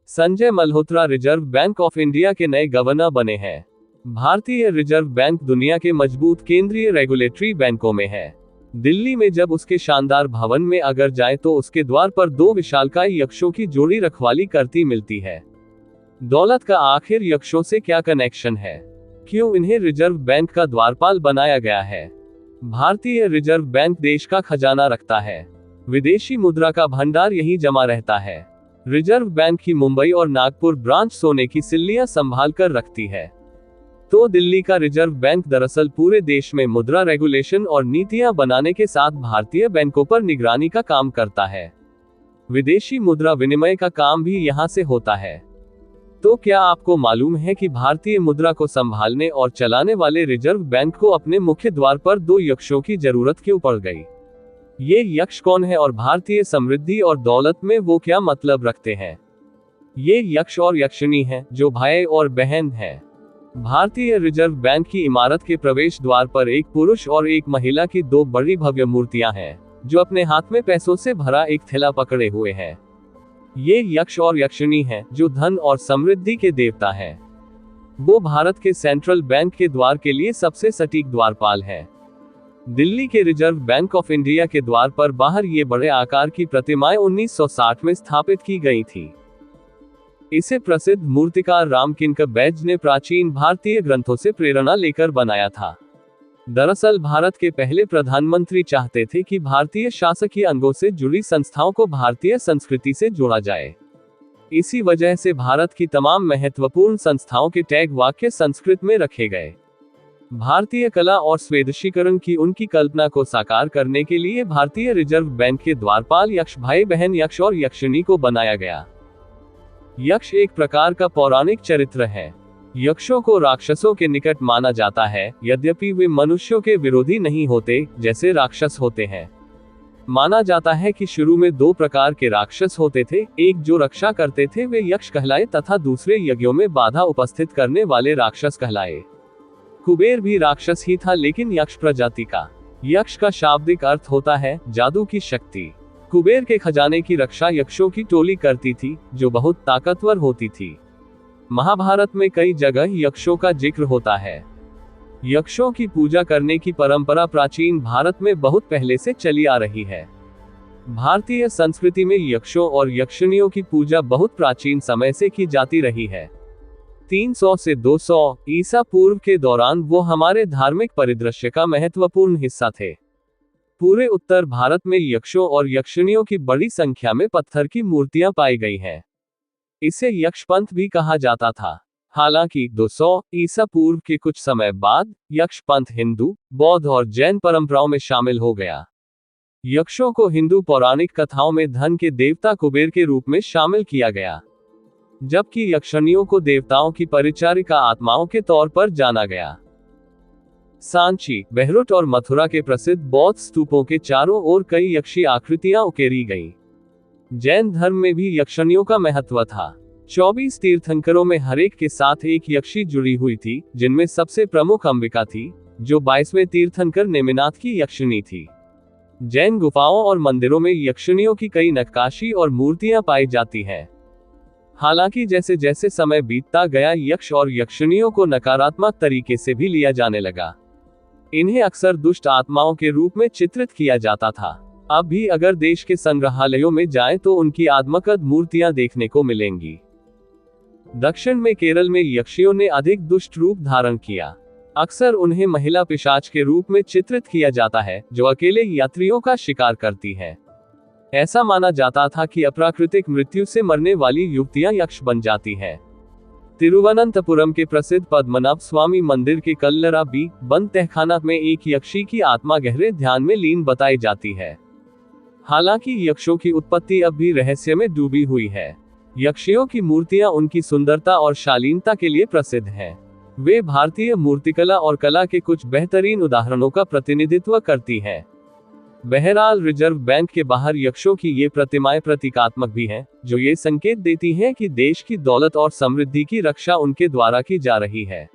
Sanjay Malhotra reserve bank of India के नए governor बने हैं। भारतीय रिजर्व बैंक दुनिया के मजबूत केंद्रीय रेगुलेटरी बैंकों में है। दिल्ली में जब उसके शानदार भवन में अगर जाएं तो उसके द्वार पर दो विशालकाय यक्षों की जोड़ी रखवाली करती मिलती है। दौलत का आखिर यक्षों से क्या कनेक्शन है? क्यों इन्हें रिजर्व बैंक का द्वारपाल बनाया गया है? भारतीय रिजर्व बैंक देश का खजाना रखता है। विदेशी मुद्रा का भंडार यहीं जमा रहता है। रिजर्व बैंक की मुंबई और नागपुर ब्रांच सोने की सिल्लियां संभाल कर रखती है। तो दिल्ली का रिजर्व बैंक दरअसल पूरे देश में मुद्रा रेगुलेशन और नीतियां बनाने के साथ भारतीय बैंकों पर निगरानी का काम करता है। विदेशी मुद्रा विनिमय का काम भी यहां से होता है। तो क्या आपको मालूम है कि भारतीय मुद्रा को संभालने और चलाने वाले रिजर्व बैंक को अपने मुख्य द्वार पर दो यक्षों की जरूरत क्यों पड़ गई? ये यक्ष कौन है और भारतीय समृद्धि और दौलत में वो क्या मतलब रखते हैं? ये यक्ष और यक्षिणी हैं, जो भाई और बहन हैं। भारतीय रिजर्व बैंक की इमारत के प्रवेश द्वार पर एक पुरुष और एक महिला की दो बड़ी भव्य मूर्तियां हैं, जो अपने हाथ में पैसों से भरा एक थैला पकड़े हुए हैं। ये यक्ष और यक्षिणी हैं, जो धन और समृद्धि के देवता हैं। वो भारत के सेंट्रल बैंक के द्वार के लिए सबसे सटीक द्वारपाल हैं। दिल्ली के रिजर्व बैंक ऑफ इंडिया के द्वार पर बाहर ये बड़े आकार की प्रतिमाएं 1960 में स्थापित की गई थी। इसे प्रसिद्ध मूर्तिकार रामकिंकर बैज ने प्राचीन भारतीय ग्रंथों से प्रेरणा लेकर बनाया था। दरअसल भारत के पहले प्रधानमंत्री चाहते थे कि भारतीय शासकीय अंगों से जुड़ी संस्थाओं को भारतीय संस्कृति से जोड़ा जाए। इसी वजह से भारत की तमाम महत्वपूर्ण संस्थाओं के टैग वाक्य संस्कृत में रखे गए। भारतीय कला और स्वदेशीकरण की उनकी कल्पना को साकार करने के लिए भारतीय रिजर्व बैंक के द्वारपाल यक्ष भाई बहन यक्ष और यक्षिणी को बनाया गया। यक्ष एक प्रकार का पौराणिक चरित्र है। यक्षों को राक्षसों के निकट माना जाता है, यद्यपि वे मनुष्यों के विरोधी नहीं होते जैसे राक्षस होते हैं। माना जाता है कि शुरू में दो प्रकार के राक्षस होते थे, एक जो रक्षा करते थे वे यक्ष कहलाए तथा दूसरे यज्ञों में बाधा उपस्थित करने वाले राक्षस कहलाए। कुबेर भी राक्षस ही था, लेकिन यक्ष प्रजाति का। यक्ष का शाब्दिक अर्थ होता है जादू की शक्ति। कुबेर के खजाने की रक्षा यक्षों की टोली करती थी, जो बहुत ताकतवर होती थी। महाभारत में कई जगह यक्षों का जिक्र होता है। यक्षों की पूजा करने की परंपरा प्राचीन भारत में बहुत पहले से चली आ रही है। भारतीय संस्कृति में यक्षों और यक्षिणियों की पूजा बहुत प्राचीन समय से की जाती रही है। 300 से 200 ईसा पूर्व के दौरान वो हमारे धार्मिक परिदृश्य का महत्वपूर्ण हिस्सा थे। पूरे उत्तर भारत में यक्षों और यक्षिणियों की बड़ी संख्या में पत्थर की मूर्तियां पाई गई हैं। इसे यक्षपंथ भी कहा जाता था। हालांकि 200 ईसा पूर्व के कुछ समय बाद यक्षपंथ हिंदू, बौद्ध और जैन परंपराओं में शामिल हो गया। यक्षों को हिंदू पौराणिक कथाओं में धन के देवता कुबेर के रूप में शामिल किया गया, जबकि यक्षिणियों को देवताओं की परिचारिका आत्माओं के तौर पर जाना गया। सांची, बहरुट और मथुरा के प्रसिद्ध बौद्ध स्तूपों के चारों ओर कई यक्षी आकृतियां उकेरी गईं। जैन धर्म में भी यक्षिणियों का महत्व था। 24 तीर्थंकरों में हर एक के साथ एक यक्षी जुड़ी हुई थी, जिनमें सबसे प्रमुख अंबिका थी, जो 22वें तीर्थंकर नेमिनाथ की यक्षिणी थी। जैन गुफाओं और मंदिरों में यक्षिणियों की कई नक्काशी और मूर्तियां पाई जाती हैं। हालांकि जैसे जैसे समय बीतता गया, यक्ष और यक्षिणियों को नकारात्मक तरीके से भी लिया जाने लगा। इन्हें अक्सर दुष्ट आत्माओं के रूप में चित्रित किया जाता था। अब भी अगर देश के संग्रहालयों में जाएं तो उनकी आत्मकद मूर्तियां देखने को मिलेंगी। दक्षिण में केरल में यक्षियों ने अधिक दुष्ट रूप धारण किया। अक्सर उन्हें महिला पिशाच के रूप में चित्रित किया जाता है, जो अकेले यात्रियों का शिकार करती है। ऐसा माना जाता था कि अप्राकृतिक मृत्यु से मरने वाली युवतियां यक्ष बन जाती हैं। तिरुवनंतपुरम के प्रसिद्ध पद्मनाभ स्वामी मंदिर के कल्लरा बी बंद तहखाना में एक यक्षी की आत्मा गहरे ध्यान में लीन बताई जाती है। हालांकि यक्षों की उत्पत्ति अब भी रहस्य में डूबी हुई है। यक्षियों की मूर्तियां उनकी सुंदरता और शालीनता के लिए प्रसिद्ध हैं। वे भारतीय मूर्तिकला और कला के कुछ बेहतरीन उदाहरणों का प्रतिनिधित्व करती हैं। बहरहाल रिजर्व बैंक के बाहर यक्षों की ये प्रतिमाएं प्रतीकात्मक भी हैं, जो ये संकेत देती हैं कि देश की दौलत और समृद्धि की रक्षा उनके द्वारा की जा रही है।